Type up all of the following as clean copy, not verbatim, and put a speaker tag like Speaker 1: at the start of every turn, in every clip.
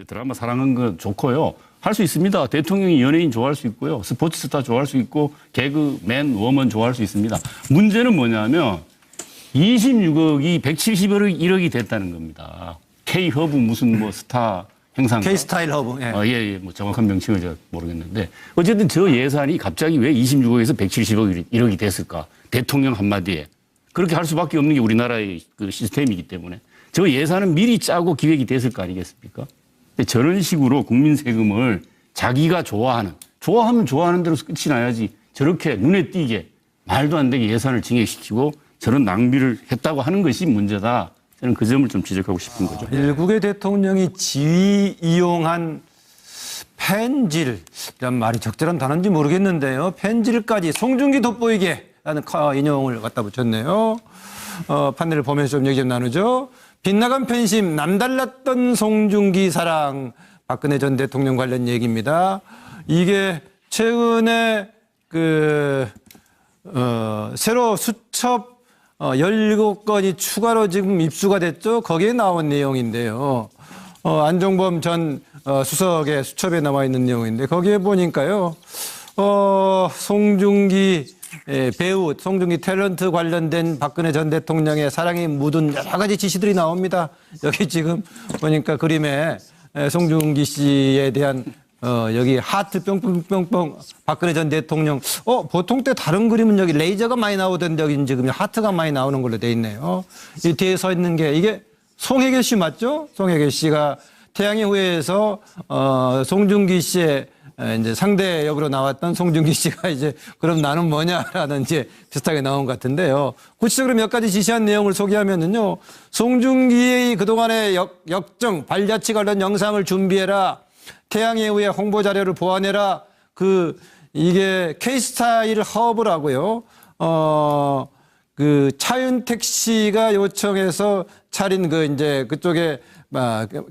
Speaker 1: 드라마 사랑하는 건 좋고요. 할 수 있습니다. 대통령이 연예인 좋아할 수 있고요. 스포츠 스타 좋아할 수 있고 개그맨, 워먼 좋아할 수 있습니다. 문제는 뭐냐면 26억이 171억이 됐다는 겁니다. K허브 무슨 뭐 스타 행사인가?
Speaker 2: K스타일 허브. 예.
Speaker 1: 예. 뭐 정확한 명칭을 제가 모르겠는데 어쨌든 저 예산이 갑자기 왜 26억에서 170억이 됐을까? 대통령 한마디에. 그렇게 할 수밖에 없는 게 우리나라의 그 시스템이기 때문에 저 예산은 미리 짜고 기획이 됐을 거 아니겠습니까? 근데 저런 식으로 국민 세금을 자기가 좋아하면 좋아하는 대로 끝이 나야지 저렇게 눈에 띄게 말도 안 되게 예산을 증액시키고 저런 낭비를 했다고 하는 것이 문제다. 저는 그 점을 좀 지적하고 싶은 거죠.
Speaker 2: 일국의 대통령이 지위 이용한 펜질, 이런 말이 적절한 단어인지 모르겠는데요. 펜질까지 송중기 돋보이게 라는 인용을 갖다 붙였네요. 판넬을 보면서 좀 얘기 좀 나누죠. 빗나간 팬심, 남달랐던 송중기 사랑, 박근혜 전 대통령 관련 얘기입니다. 이게 최근에 새로 수첩 17건이 추가로 지금 입수가 됐죠. 거기에 나온 내용인데요. 안종범 전 수석의 수첩에 나와 있는 내용인데 거기에 보니까요. 송중기 배우, 송중기 탤런트 관련된 박근혜 전 대통령의 사랑이 묻은 여러 가지 지시들이 나옵니다. 여기 지금 보니까 그림에 송중기 씨에 대한 여기 하트 뿅뿅뿅뿅 박근혜 전 대통령 보통 때 다른 그림은 여기 레이저가 많이 나오던데 여기 지금 하트가 많이 나오는 걸로 돼 있네요. 이 뒤에 서 있는 게 이게 송혜교 씨 맞죠? 송혜교 씨가 태양의 후예에서 송중기 씨의 이제 상대 역으로 나왔던 송중기 씨가 이제 그럼 나는 뭐냐라는 이제 비슷하게 나온 것 같은데요. 구체적으로 몇 가지 지시한 내용을 소개하면은요. 송중기의 그동안의 역정, 발자취 관련 영상을 준비해라. 태양의 후예 홍보 자료를 보완해라. 이게 K스타일 허브라고요. 차윤택 씨가 요청해서 차린 이제 그쪽에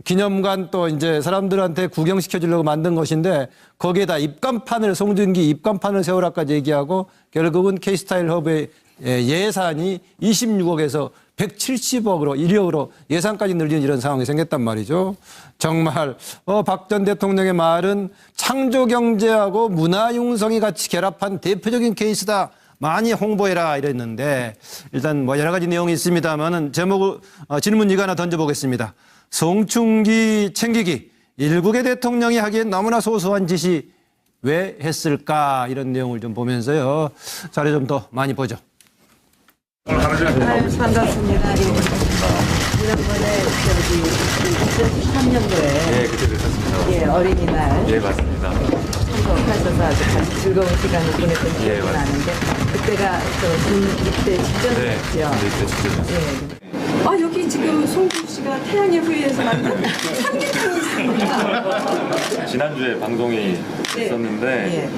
Speaker 2: 기념관 또 이제 사람들한테 구경시켜 주려고 만든 것인데 거기에다 입간판을 송중기 입간판을 세우라까지 얘기하고 결국은 K스타일 허브의 예산이 26억에서 170억으로 1억으로 예산까지 늘리는 이런 상황이 생겼단 말이죠. 정말 박 전 대통령의 말은 창조경제하고 문화융성이 같이 결합한 대표적인 케이스다. 많이 홍보해라 이랬는데 일단 뭐 여러 가지 내용이 있습니다만은 질문 이거 하나 던져보겠습니다. 송중기 챙기기 일국의 대통령이 하기엔 너무나 소소한 짓이 왜 했을까 이런 내용을 좀 보면서요. 자료 좀 더 많이 보죠.
Speaker 3: 반갑습니다. 지난번에 2013년도에
Speaker 4: 그때 뵙었습니다.
Speaker 3: 어린이날
Speaker 4: 맞습니다.
Speaker 3: 참석하셔서 아주 같이 즐거운 시간을 보냈던 기억이
Speaker 4: 맞습니다.
Speaker 3: 나는데 그때가 입대 직전이었죠.
Speaker 4: 입대 직전이었어요.
Speaker 5: 여기 지금 송중 씨가 태양의 후예에서 만든 삼계탕이 있습니다.
Speaker 4: 지난주에 방송이 있었는데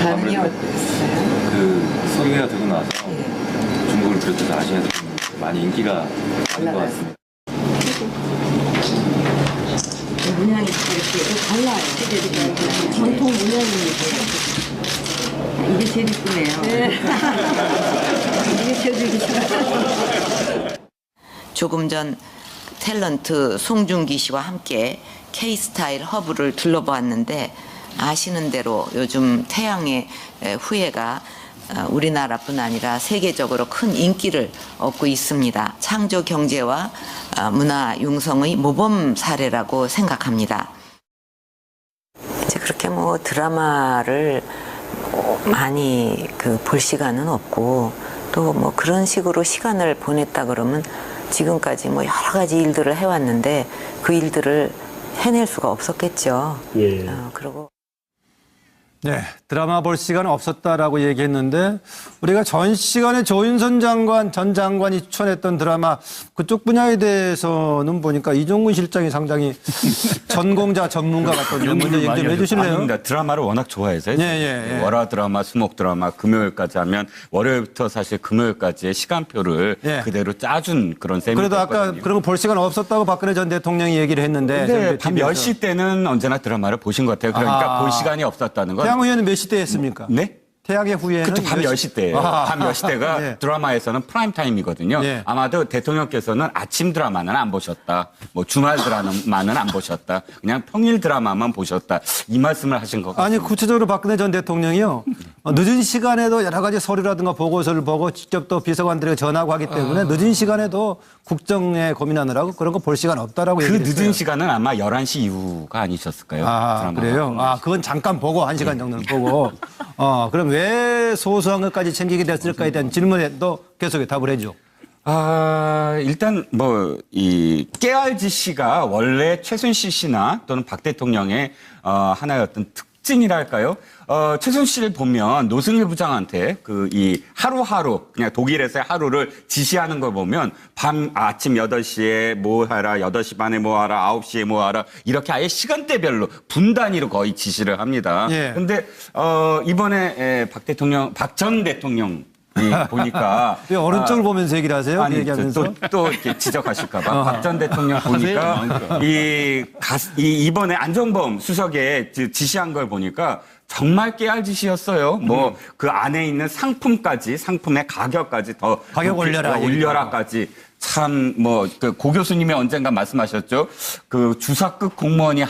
Speaker 3: 반응이 어땠어요?
Speaker 4: 소개가 되고 나서 중국을 비롯해서 아시아에서 많이 인기가 있는 것 같습니다.
Speaker 3: 문양이 이렇게 달라요. 전통 문양입니다. 이게 제일 이쁘네요. 이게 제일 이쁘네요.
Speaker 6: 조금 전 탤런트 송중기 씨와 함께 K스타일 허브를 둘러보았는데 아시는 대로 요즘 태양의 후예가 우리나라뿐 아니라 세계적으로 큰 인기를 얻고 있습니다. 창조 경제와 문화 융성의 모범 사례라고 생각합니다. 이제 그렇게 뭐 드라마를 많이 볼 시간은 없고 또 뭐 그런 식으로 시간을 보냈다 그러면 지금까지 뭐 여러 가지 일들을 해왔는데 그 일들을 해낼 수가 없었겠죠. 그리고
Speaker 2: 네, 드라마 볼 시간은 없었다라고 얘기했는데 우리가 전 시간에 조윤선 전 장관이 추천했던 드라마 그쪽 분야에 대해서는 보니까 이종근 실장이 상당히 전공자 전문가 같던데 먼저 얘기 좀 해주실래요?
Speaker 7: 아닙니다. 드라마를 워낙 좋아해서
Speaker 2: 예.
Speaker 7: 월화 드라마, 수목 드라마, 금요일까지 하면 월요일부터 사실 금요일까지의 시간표를 그대로 짜준 그런 셈이거든요.
Speaker 2: 그래도 아까 그런 거 볼 시간 없었다고 박근혜 전 대통령이 얘기를 했는데
Speaker 7: 근데 밤 10시 때는 언제나 드라마를 보신 것 같아요. 그러니까 볼 시간이 없었다는 건
Speaker 2: 태양 후예는 몇 시 때 했습니까?
Speaker 7: 네?
Speaker 2: 태양의 후예는
Speaker 7: 그때 밤 10시 때예요. 밤 10시 때가
Speaker 2: 네.
Speaker 7: 드라마에서는 프라임 타임이거든요.
Speaker 2: 네.
Speaker 7: 아마도 대통령께서는 아침 드라마는 안 보셨다. 뭐 주말 드라마는 안 보셨다. 그냥 평일 드라마만 보셨다. 이 말씀을 하신 것
Speaker 2: 아니
Speaker 7: 같습니다.
Speaker 2: 구체적으로 박근혜 전 대통령이요. 늦은 시간에도 여러 가지 서류라든가 보고서를 보고 직접 또 비서관들에게 전하고 하기 때문에 늦은 시간에도 국정에 고민하느라고 그런 거 볼 시간 없다라고
Speaker 7: 그
Speaker 2: 얘기를 했어요.
Speaker 7: 늦은 시간은 아마 11시 이후가 아니셨을까요?
Speaker 2: 아,
Speaker 7: 드라마가.
Speaker 2: 그래요? 아, 그건 잠깐 보고, 1시간 정도는 보고. 그럼 왜 소소한 것까지 챙기게 됐을까에 대한 질문에도 계속 답을 해줘.
Speaker 7: 일단 이 깨알지 씨가 원래 최순실 씨나 또는 박 대통령의 하나의 어떤 특징이랄까요? 최순실을 보면 노승일 부장한테 이 하루하루 그냥 독일에서의 하루를 지시하는 걸 보면 아침 8시에 뭐 하라, 8시 반에 뭐 하라, 9시에 뭐 하라 이렇게 아예 시간대별로 분 단위로 거의 지시를 합니다.
Speaker 2: 예.
Speaker 7: 근데 이번에 박 전 대통령 보니까
Speaker 2: 왜 오른쪽을 보면서 얘기를 하세요?
Speaker 7: 아니,
Speaker 2: 얘기하면서.
Speaker 7: 또 이렇게 지적하실까봐 박 전 대통령 보니까 이번에 안종범 수석에 지시한 걸 보니까 정말 깨알짓이었어요. 뭐 그 안에 있는 상품의 가격까지 더
Speaker 2: 가격 올려라.
Speaker 7: 올려라까지 참 그 고 교수님이 언젠가 말씀하셨죠. 그 주사급 공무원이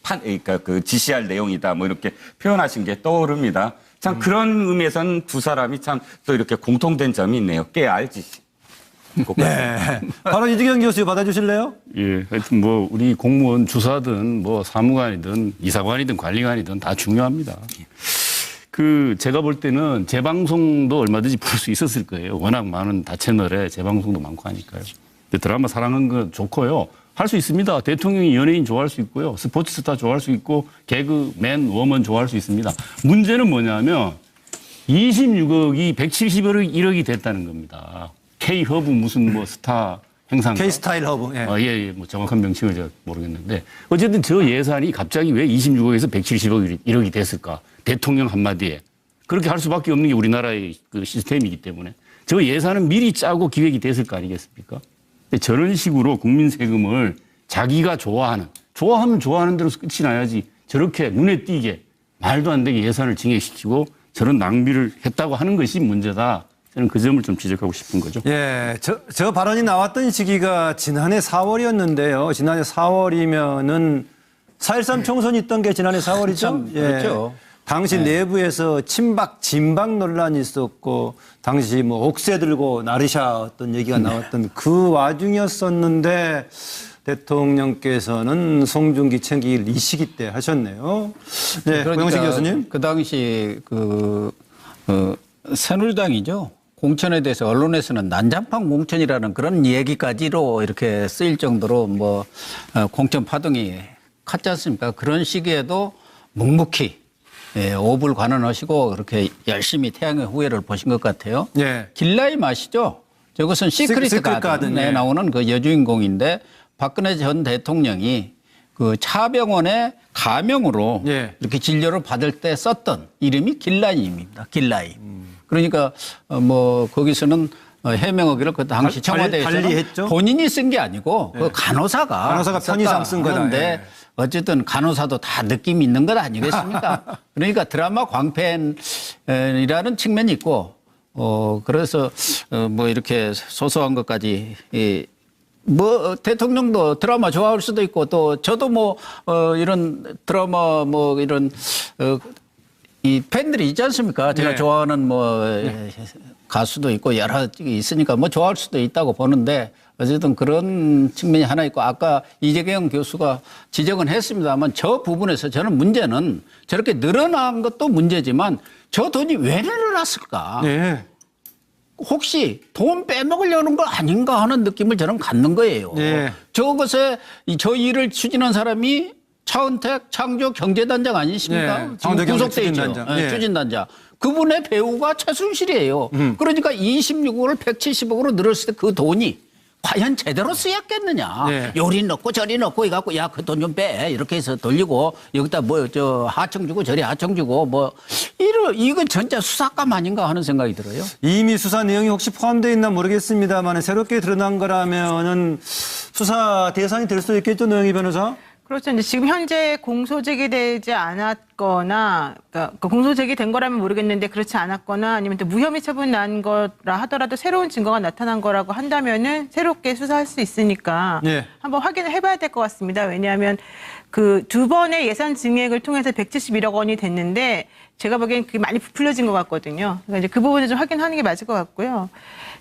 Speaker 7: 그러니까 그 지시할 내용이다. 뭐 이렇게 표현하신 게 떠오릅니다. 참 그런 의미에서는 두 사람이 참 또 이렇게 공통된 점이 있네요. 깨알짓.
Speaker 2: 네. 바로 이주경 교수 받아주실래요?
Speaker 1: 예, 하여튼 우리 공무원 주사든 사무관이든 이사관이든 관리관이든 다 중요합니다. 제가 볼 때는 재방송도 얼마든지 볼 수 있었을 거예요. 워낙 많은 다채널에 재방송도 많고 하니까요. 근데 드라마 사랑하는 건 좋고요. 할 수 있습니다. 대통령이 연예인 좋아할 수 있고요. 스포츠 스타 좋아할 수 있고 개그맨, 워먼 좋아할 수 있습니다. 문제는 뭐냐면 26억이 170억이 됐다는 겁니다. K-허브 무슨 스타 행사인가?
Speaker 2: K-스타일 허브. 예.
Speaker 1: 예, 정확한 명칭을 제가 모르겠는데 어쨌든 저 예산이 갑자기 왜 26억에서 170억이 됐을까? 대통령 한마디에. 그렇게 할 수밖에 없는 게 우리나라의 그 시스템이기 때문에 저 예산은 미리 짜고 기획이 됐을 거 아니겠습니까? 근데 저런 식으로 국민 세금을 자기가 좋아하면 좋아하는 대로 끝이 나야지 저렇게 눈에 띄게 말도 안 되게 예산을 증액시키고 저런 낭비를 했다고 하는 것이 문제다. 저는 그 점을 좀 지적하고 싶은 거죠.
Speaker 2: 예, 저 발언이 나왔던 시기가 지난해 4월이었는데요. 지난해 4월이면은 4.13 총선이 있던 게 지난해 4월이죠.
Speaker 8: 그렇죠.
Speaker 2: 당시 내부에서 친박, 진박 논란이 있었고, 당시 옥새 들고 나르샤 어떤 얘기가 나왔던 그 와중이었었는데, 대통령께서는 송중기 챙기길 이 시기 때 하셨네요. 네, 고영식 교수님.
Speaker 8: 그 당시 새누리당이죠. 공천에 대해서 언론에서는 난장판 공천이라는 그런 얘기까지로 이렇게 쓰일 정도로 공천 파동이 컸지 않습니까? 그런 시기에도 묵묵히 오불 관원하시고 그렇게 열심히 태양의 후예를 보신 것 같아요.
Speaker 2: 예.
Speaker 8: 길라의 맛이죠. 저것은 시크릿 가든에
Speaker 2: 예.
Speaker 8: 나오는 그 여주인공인데 박근혜 전 대통령이 그 차병원의 가명으로
Speaker 2: 예.
Speaker 8: 이렇게 진료를 받을 때 썼던 이름이 길라임입니다. 길라임. 그러니까 거기서는 해명하기를 그 당시 청와대에서는
Speaker 2: 달리했죠?
Speaker 8: 본인이 쓴 게 아니고 그 간호사가
Speaker 2: 편의상 쓴 거다.
Speaker 8: 그런데
Speaker 2: 예.
Speaker 8: 어쨌든 간호사도 다 느낌이 있는 것 아니겠습니까? 그러니까 드라마 광팬이라는 측면이 있고 그래서 이렇게 소소한 것까지 대통령도 드라마 좋아할 수도 있고 또 저도 이런 드라마 이런 이 팬들이 있지 않습니까? 제가
Speaker 2: 네.
Speaker 8: 좋아하는 가수도 있고 여러 있으니까 좋아할 수도 있다고 보는데 어쨌든 그런 측면이 하나 있고 아까 이재경 교수가 지적은 했습니다만 저 부분에서 저는 문제는 저렇게 늘어난 것도 문제지만 저 돈이 왜 늘어났을까?
Speaker 2: 네.
Speaker 8: 혹시 돈 빼먹으려는 거 아닌가 하는 느낌을 저는 갖는 거예요.
Speaker 2: 네.
Speaker 8: 저것에 저 일을 추진한 사람이 차은택 창조 경제단장 아니십니까?
Speaker 2: 네.
Speaker 8: 지금
Speaker 2: 창조 경제
Speaker 8: 구속돼 있죠.
Speaker 2: 추진단장.
Speaker 8: 네.
Speaker 2: 네.
Speaker 8: 추진단장. 그분의 배우가 최순실이에요. 그러니까 26억을 170억으로 늘었을 때 그 돈이 과연 제대로 쓰였겠느냐.
Speaker 2: 네.
Speaker 8: 요리 넣고 저리 넣고 이갖고 야 그 돈 좀 빼. 이렇게 해서 돌리고 여기다 하청 주고 저리 하청 주고 이건 진짜 수사감 아닌가 하는 생각이 들어요.
Speaker 2: 이미 수사 내용이 혹시 포함되어 있나 모르겠습니다만 새롭게 드러난 거라면은 수사 대상이 될 수 있겠죠, 노영희 변호사?
Speaker 9: 그렇죠. 이제 지금 현재 공소 제기되지 않았거나, 그러니까 공소 제기된 거라면 모르겠는데 그렇지 않았거나 아니면 또 무혐의 처분 난 거라 하더라도 새로운 증거가 나타난 거라고 한다면은 새롭게 수사할 수 있으니까
Speaker 2: 예.
Speaker 9: 한번 확인을 해봐야 될 것 같습니다. 왜냐하면 그 두 번의 예산 증액을 통해서 171억 원이 됐는데 제가 보기엔 그게 많이 부풀려진 것 같거든요. 그러니까 이제 그 부분을 좀 확인하는 게 맞을 것 같고요.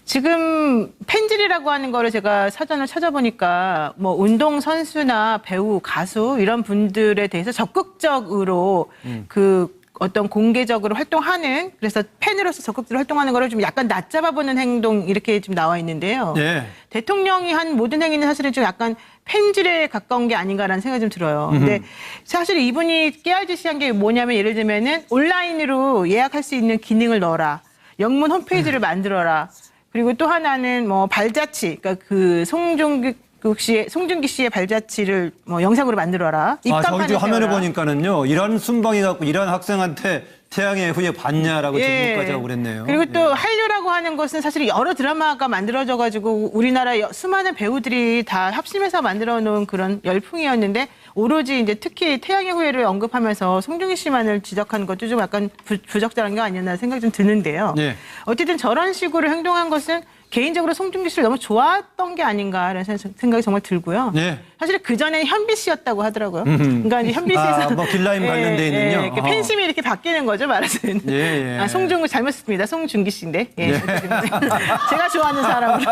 Speaker 9: 지금 펜질이라고 하는 거를 제가 사전을 찾아보니까 뭐 운동 선수나 배우, 가수 이런 분들에 대해서 적극적으로 그 어떤 공개적으로 활동하는 그래서 팬으로서 적극적으로 활동하는 거를 좀 약간 낮잡아보는 행동 이렇게 좀 나와 있는데요.
Speaker 2: 예.
Speaker 9: 대통령이 한 모든 행위는 사실은 좀 약간 팬질에 가까운 게 아닌가라는 생각이 좀 들어요. 근데 사실 이분이 깨알짓이한 게 뭐냐면 예를 들면은 온라인으로 예약할 수 있는 기능을 넣어라. 영문 홈페이지를 만들어라. 그리고 또 하나는 뭐 발자취, 그러니까 그 송중기 씨의 발자취를 뭐 영상으로 만들어라.
Speaker 2: 저기 지금 화면에
Speaker 9: 세워라.
Speaker 2: 보니까는요. 이런 순방이 갖고 이런 학생한테 태양의 후예 받냐라고 질문까지 하고 그랬네요.
Speaker 9: 그리고 또
Speaker 2: 예.
Speaker 9: 한류라고 하는 것은 사실 여러 드라마가 만들어져가지고 우리나라 수많은 배우들이 다 합심해서 만들어 놓은 그런 열풍이었는데 오로지 이제 특히 태양의 후예를 언급하면서 송중기 씨만을 지적하는 것도 좀 약간 부적절한 게 아니었나 생각이 좀 드는데요.
Speaker 2: 예.
Speaker 9: 어쨌든 저런 식으로 행동한 것은 개인적으로 송중기 씨를 너무 좋아했던 게 아닌가라는 생각이 정말 들고요.
Speaker 2: 예.
Speaker 9: 사실 그 전에 현비 씨였다고 하더라고요. 그러니까 이제 현비 씨에서
Speaker 2: 뭐 길라임 관련돼 있는요.
Speaker 9: 이렇게 팬심이 이렇게 바뀌는 거죠, 말하자면.
Speaker 2: 예, 예.
Speaker 9: 송중기 잘못 썼습니다. 송중기 씨인데. 예. 제가 좋아하는 사람으로.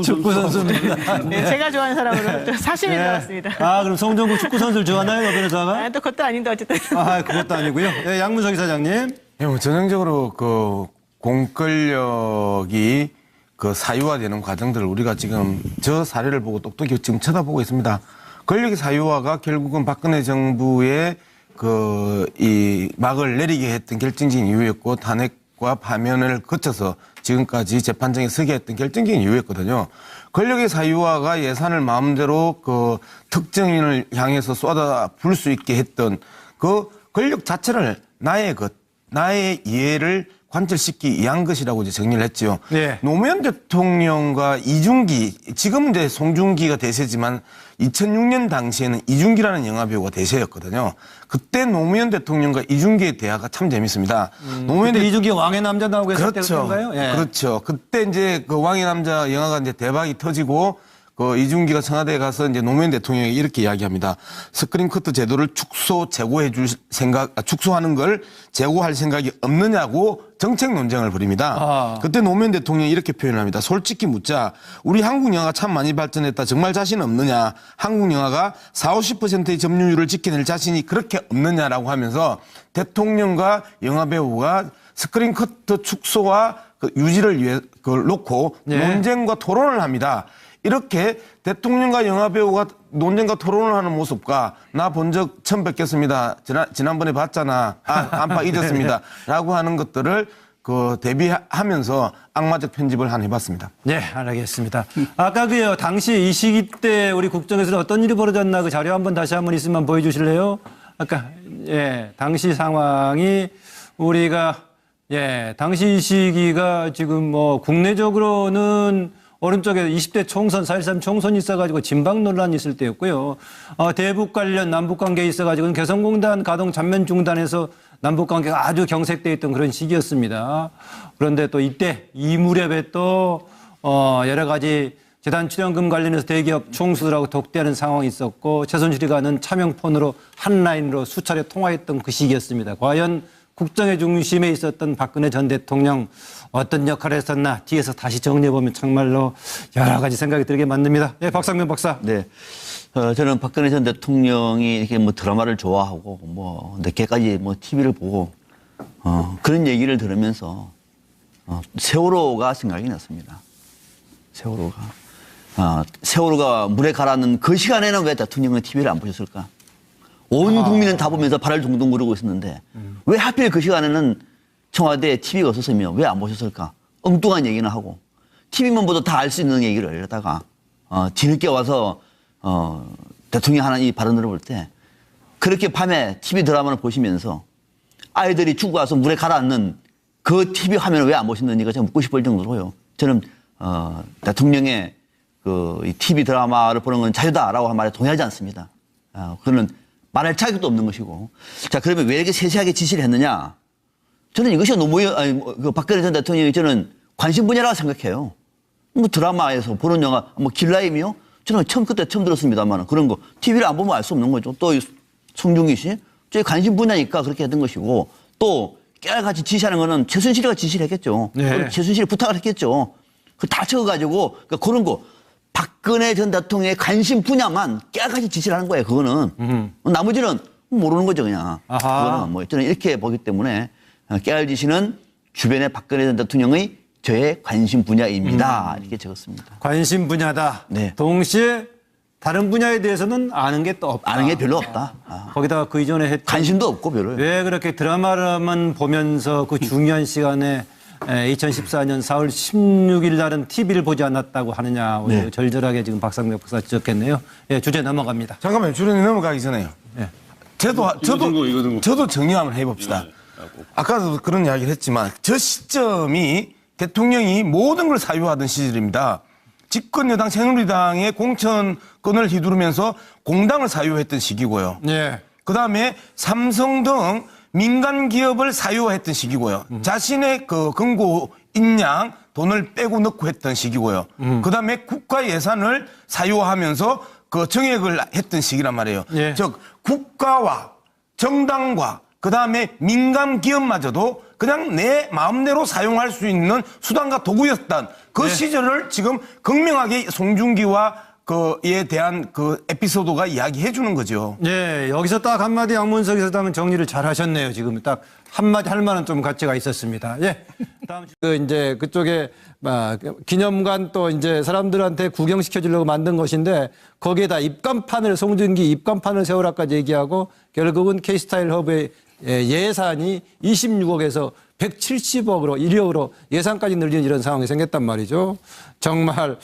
Speaker 2: 축구 선수입니다.
Speaker 9: 네, 제가 좋아하는 사람으로 좀 사심이 들어갔습니다.
Speaker 2: 그럼 송정국 축구 선수를 좋아하나요, 변호사가?
Speaker 9: 또 그것도 아닌데 어쨌든.
Speaker 2: 그것도 아니고요. 예, 양문석 이사장님.
Speaker 10: 예, 뭐 전형적으로 그 공권력이 그 사유화되는 과정들을 우리가 지금 저 사례를 보고 똑똑히 지금 쳐다보고 있습니다. 권력의 사유화가 결국은 박근혜 정부의 이 막을 내리게 했던 결정적인 이유였고 탄핵과 파면을 거쳐서 지금까지 재판정에 서게 했던 결정적인 이유였거든요. 권력의 사유화가 예산을 마음대로 그 특정인을 향해서 쏟아 부을 수 있게 했던 그 권력 자체를 나의 이해를 관철시키기 위한 것이라고 이제 정리를 했죠.
Speaker 2: 네.
Speaker 10: 노무현 대통령과 이중기, 지금 이제 송중기가 대세지만 2006년 당시에는 이중기라는 영화배우가 대세였거든요. 그때 노무현 대통령과 이중기의 대화가 참 재밌습니다. 노무현
Speaker 2: 그때 이중기 왕의 남자 나오고 했을 때인가요? 예.
Speaker 10: 그렇죠. 그때 이제 그 왕의 남자 영화가 이제 대박이 터지고 그 이중기가 청와대에 가서 이제 노무현 대통령이 이렇게 이야기합니다. 스크린 커트 제도를 축소하는 걸 재고할 생각이 없느냐고 정책 논쟁을 벌입니다. 그때 노무현 대통령이 이렇게 표현을 합니다. 솔직히 묻자. 우리 한국 영화가 참 많이 발전했다. 정말 자신 없느냐. 한국 영화가 40, 50%의 점유율을 지켜낼 자신이 그렇게 없느냐라고 하면서 대통령과 영화배우가 스크린 커트 축소와 그 유지를 위해 그걸 놓고 논쟁과 토론을 합니다. 이렇게 대통령과 영화배우가 논쟁과 토론을 하는 모습과 나 본 적 처음 뵙겠습니다. 지난번에 봤잖아. 안팎 잊었습니다. 라고 하는 것들을 대비하면서 악마적 편집을 한 해봤습니다.
Speaker 2: 네, 알겠습니다. 아까 당시 이 시기 때 우리 국정에서는 어떤 일이 벌어졌나 그 자료 다시 한번 있으면 보여주실래요? 당시 상황이 당시 이 시기가 지금 뭐 국내적으로는 오른쪽에 20대 총선, 4.13 총선이 있어가지고 진박 논란이 있을 때였고요. 대북 관련 남북 관계에 있어가지고는 개성공단 가동 전면 중단해서 남북 관계가 아주 경색돼 있던 그런 시기였습니다. 그런데 또 이 무렵에 또 여러 가지 재단 출연금 관련해서 대기업 총수들하고 독대하는 상황이 있었고 최순실이 가는 차명폰으로 한 라인으로 수차례 통화했던 그 시기였습니다. 과연 국정의 중심에 있었던 박근혜 전 대통령 어떤 역할을 했었나 뒤에서 다시 정리해보면 정말로 여러 가지 생각이 들게 만듭니다. 네, 박상면 박사.
Speaker 11: 네. 저는 박근혜 전 대통령이 이렇게 뭐 드라마를 좋아하고 뭐 늦게까지 뭐 TV를 보고 그런 얘기를 들으면서 세월호가 생각이 났습니다. 세월호가 물에 가라앉는 그 시간에는 왜 대통령은 TV를 안 보셨을까? 온 국민은 다 보면서 발을 동동 구르고 있었는데 왜 하필 그 시간에는 청와대에 TV가 없었으며 왜 안 보셨을까? 엉뚱한 얘기는 하고 TV만 보도 다 알 수 있는 얘기를 이러다가 뒤늦게 와서 대통령이 하는 이 발언을 볼 때 그렇게 밤에 TV 드라마를 보시면서 아이들이 죽고 와서 물에 가라앉는 그 TV 화면을 왜 안 보셨는지가 제가 묻고 싶을 정도로요. 저는 대통령의 이 TV 드라마를 보는 건 자유다라고 한 말에 동의하지 않습니다. 그거는 말할 자격도 없는 것이고. 자, 그러면 왜 이렇게 세세하게 지시를 했느냐? 저는 이것이 그 박근혜 전 대통령이 저는 관심 분야라고 생각해요. 뭐 드라마에서 보는 영화, 뭐 길라임이요? 저는 그때 처음 들었습니다만 그런 거 TV를 안 보면 알 수 없는 거죠. 또 송중기 씨, 저희 관심 분야니까 그렇게 했던 것이고 또 깨알같이 지시하는 거는 최순실이가 지시를 했겠죠.
Speaker 2: 네.
Speaker 11: 최순실이 부탁을 했겠죠. 다 적어가지고 그런 거 박근혜 전 대통령의 관심 분야만 깨알같이 지시를 하는 거예요. 그거는 나머지는 모르는 거죠 그냥. 그거는 뭐 저는 이렇게 보기 때문에 깨알 지시는 주변의 박근혜 전 대통령의 저의 관심 분야입니다. 이렇게 적었습니다.
Speaker 2: 관심 분야다.
Speaker 11: 네.
Speaker 2: 동시에 다른 분야에 대해서는 아는 게 또 없다.
Speaker 11: 아는 게 별로 없다.
Speaker 2: 거기다가 그 이전에 했던
Speaker 11: 관심도 없고 별로.
Speaker 2: 왜 그렇게 드라마만 보면서 그 중요한 시간에 2014년 4월 16일 날은 TV를 보지 않았다고 하느냐.
Speaker 11: 네.
Speaker 2: 절절하게 지금 박상벽 박사 지적했네요. 예, 주제 넘어갑니다.
Speaker 10: 잠깐만요. 주론이 넘어가기 전에요.
Speaker 2: 예.
Speaker 10: 저도 정리 한번 해봅시다. 아까도 그런 이야기를 했지만 저 시점이 대통령이 모든 걸 사유하던 시절입니다. 집권 여당 새누리당의 공천권을 휘두르면서 공당을 사유했던 시기고요.
Speaker 2: 예.
Speaker 10: 그다음에 삼성 등 민간 기업을 사유화했던 시기고요. 자신의 그 금고 인양 돈을 빼고 넣고 했던 시기고요. 그다음에 국가 예산을 사유화하면서 그 정액을 했던 시기란 말이에요.
Speaker 2: 예.
Speaker 10: 즉 국가와 정당과 그다음에 민간 기업마저도 그냥 내 마음대로 사용할 수 있는 수단과 도구였던 그 시절을 지금 극명하게 송중기와 그에 대한 그 에피소드가 이야기해 주는 거죠.
Speaker 2: 예, 여기서 딱 한마디 양문석 이사장은 정리를 잘 하셨네요. 지금 딱 한마디 할 만한 좀 가치가 있었습니다. 예. 다음 이제 그쪽에 기념관 또 이제 사람들한테 구경시켜 주려고 만든 것인데 거기에다 입간판을 송중기 입간판을 세우라까지 얘기하고 결국은 K스타일 허브의 예산이 26억에서 170억으로 1억으로 예산까지 늘리는 이런 상황이 생겼단 말이죠. 정말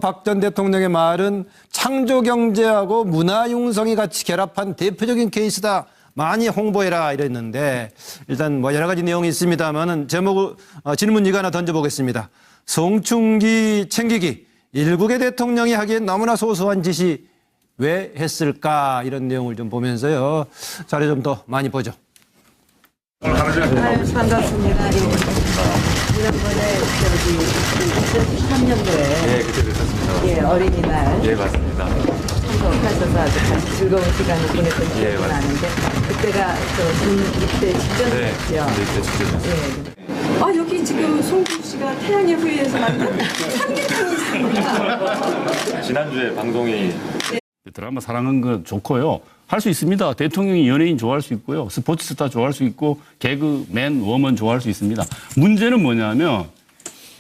Speaker 2: 박 전 대통령의 말은 창조경제하고 문화융성이 같이 결합한 대표적인 케이스다. 많이 홍보해라 이랬는데 일단 뭐 여러 가지 내용이 있습니다만은 제목 질문 이거 하나 던져보겠습니다. 송중기 챙기기 일국의 대통령이 하기엔 너무나 소소한 짓이 왜 했을까 이런 내용을 좀 보면서요. 자료 좀 더 많이 보죠.
Speaker 3: 아유, 반갑습니다. 지난번에 2013년도에
Speaker 4: 네, 그때 뵀었습니다.
Speaker 3: 예, 어린이날
Speaker 4: 예, 맞습니다.
Speaker 3: 참석하셔서 아주 즐거운 시간을 보냈던 기억이
Speaker 4: 예, 맞습니다.
Speaker 3: 나는데 그때가 저 입대 직전이었죠.
Speaker 4: 네, 입대 직전이었어요.
Speaker 3: 예.
Speaker 5: 아, 여기 지금 송준 씨가 태양의 후예에서 만든 삼계탕이 있습니다.
Speaker 4: 지난주에 방송이
Speaker 1: 드라마 사랑하는 건 좋고요. 할 수 있습니다. 대통령이 연예인 좋아할 수 있고요. 스포츠 스타 좋아할 수 있고 개그맨, 워먼 좋아할 수 있습니다. 문제는 뭐냐면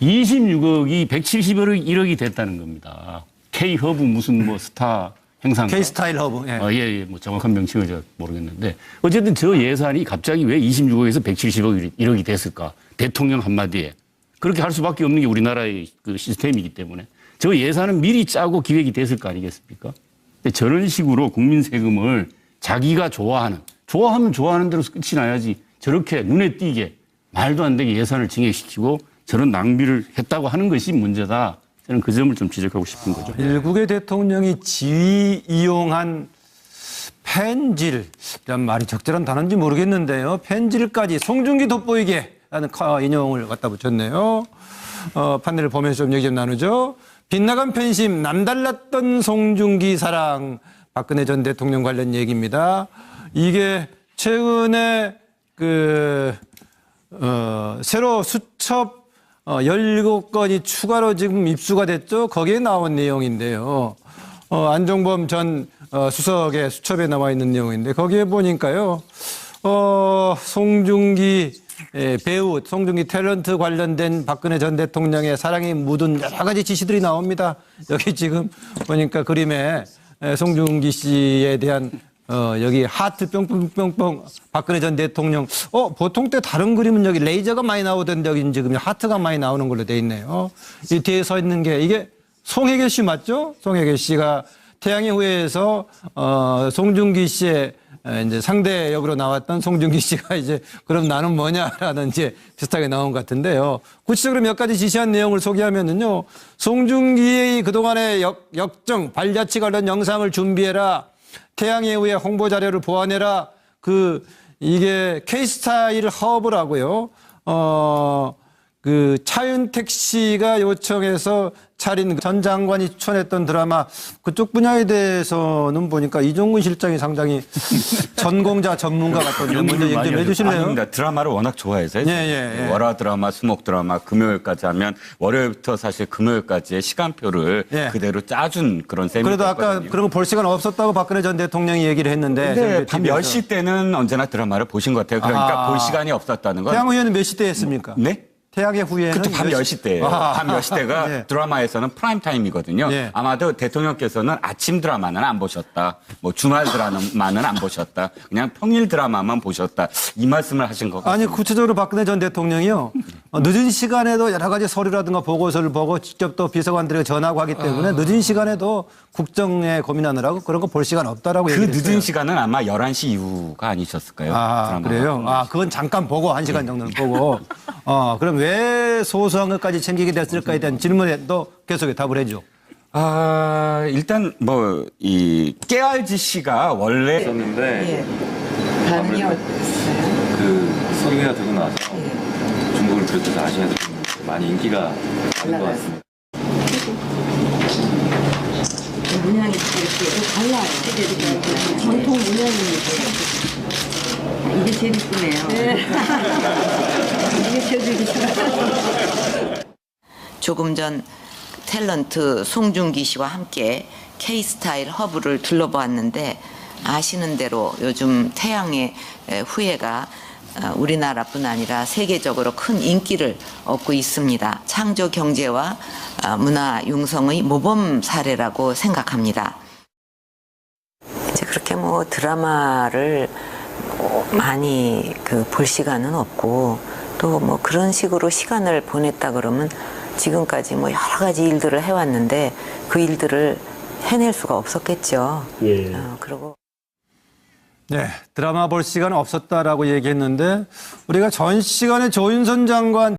Speaker 1: 26억이 171억이 됐다는 겁니다. K허브 무슨 뭐 스타 행사.
Speaker 2: K스타일 허브. 예.
Speaker 1: 예, 뭐 정확한 명칭을 제가 모르겠는데 어쨌든 저 예산이 갑자기 왜 26억에서 170억이 됐을까? 대통령 한마디에. 그렇게 할 수밖에 없는 게 우리나라의 그 시스템이기 때문에 저 예산은 미리 짜고 기획이 됐을 거 아니겠습니까? 근데 저런 식으로 국민 세금을 자기가 좋아하면 좋아하는 대로 끝이 나야지 저렇게 눈에 띄게 말도 안 되게 예산을 증액시키고 저런 낭비를 했다고 하는 것이 문제다. 저는 그 점을 좀 지적하고 싶은 거죠.
Speaker 2: 일국의 대통령이 지위 이용한 펜질, 말이 적절한 단어인지 모르겠는데요. 펜질까지 송중기 돋보이게 라는 인용을 갖다 붙였네요. 판넬을 보면서 좀 얘기 좀 나누죠. 빗나간 팬심, 남달랐던 송중기 사랑, 박근혜 전 대통령 관련 얘기입니다. 이게 최근에 새로 수첩 17건이 추가로 지금 입수가 됐죠. 거기에 나온 내용인데요. 안종범 전 수석의 수첩에 나와 있는 내용인데 거기에 보니까요. 송중기 배우, 송중기 탤런트 관련된 박근혜 전 대통령의 사랑이 묻은 여러 가지 지시들이 나옵니다. 여기 지금 보니까 그림에 송중기 씨에 대한 여기 하트 뿅뿅뿅뿅 박근혜 전 대통령 보통 때 다른 그림은 여기 레이저가 많이 나오던데 여기 지금 하트가 많이 나오는 걸로 돼 있네요. 이 뒤에 서 있는 게 이게 송혜교 씨 맞죠? 송혜교 씨가 태양의 후예에서 송중기 씨의 이제 상대 역으로 나왔던 송중기 씨가 이제 그럼 나는 뭐냐라는 이제 비슷하게 나온 것 같은데요. 구체적으로 몇 가지 지시한 내용을 소개하면은요. 송중기의 그동안의 역정, 발자취 관련 영상을 준비해라. 태양의 후예 홍보 자료를 보완해라. 이게 K스타일 허브라고요. 차윤택 씨가 요청해서 차린 전 장관이 추천했던 드라마 그쪽 분야에 대해서는 보니까 이종근 실장이 상당히 전공자 전문가 같던데 먼저 얘기 좀 해주실래요?
Speaker 7: 아닙니다. 드라마를 워낙 좋아해서요.
Speaker 2: 예.
Speaker 7: 월화 드라마, 수목 드라마, 금요일까지 하면 월요일부터 사실 금요일까지의 시간표를 그대로 짜준 그런 셈이
Speaker 2: 그래도
Speaker 7: 됐거든요.
Speaker 2: 아까 그런 거 볼 시간 없었다고 박근혜 전 대통령이 얘기를 했는데
Speaker 7: 근데 밤 10시 때는 언제나 드라마를 보신 것 같아요. 그러니까 볼 시간이 없었다는 건.
Speaker 2: 태양 후예는 몇 시 때 했습니까?
Speaker 7: 네?
Speaker 2: 태양의 후예는
Speaker 7: 그때 밤 10시 때예요. 밤 10시 때가
Speaker 2: 네.
Speaker 7: 드라마에서는 프라임 타임이거든요.
Speaker 2: 네.
Speaker 7: 아마도 대통령께서는 아침 드라마는 안 보셨다. 뭐 주말 드라마는 안 보셨다. 그냥 평일 드라마만 보셨다. 이 말씀을 하신 것 같아요.
Speaker 2: 아니 구체적으로 박근혜 전 대통령이요. 늦은 시간에도 여러 가지 서류라든가 보고서를 보고 직접 또 비서관들에게 전하고 하기 때문에 늦은 시간에도 국정에 고민하느라고 그런 거 볼 시간 없다라고
Speaker 7: 그
Speaker 2: 얘기했어요.
Speaker 7: 늦은 시간은 아마 11시 이후가 아니셨을까요? 드라마가.
Speaker 2: 그래요? 그건 잠깐 보고 1시간 정도는 보고. 그럼 왜 소소한 것까지 챙기게 됐을까에 대한 질문에도 계속해 답을 해줘.
Speaker 7: 일단 이 깨알지 씨가 원래
Speaker 4: 있었는데
Speaker 3: 반응이 어땠어요?
Speaker 4: 그 소리가 되고 나서 중국을 비롯해서 아시아에서 좀 많이 인기가 많은 것 같습니다.
Speaker 3: 문양이 이렇게 달라요. 전통 문양입니다. 이게 제일 이쁘네요. 이게 제일 이쁘네요.
Speaker 6: 조금 전 탤런트 송중기 씨와 함께 K스타일 허브를 둘러보았는데 아시는 대로 요즘 태양의 후예가 우리나라뿐 아니라 세계적으로 큰 인기를 얻고 있습니다. 창조 경제와 문화 융성의 모범 사례라고 생각합니다. 이제 그렇게 드라마를 많이 볼 시간은 없고 또 그런 식으로 시간을 보냈다 그러면 지금까지 여러 가지 일들을 해왔는데 그 일들을 해낼 수가 없었겠죠. 그리고
Speaker 2: 네, 드라마 볼 시간 없었다라고 얘기했는데 우리가 전 시간에 조윤선 장관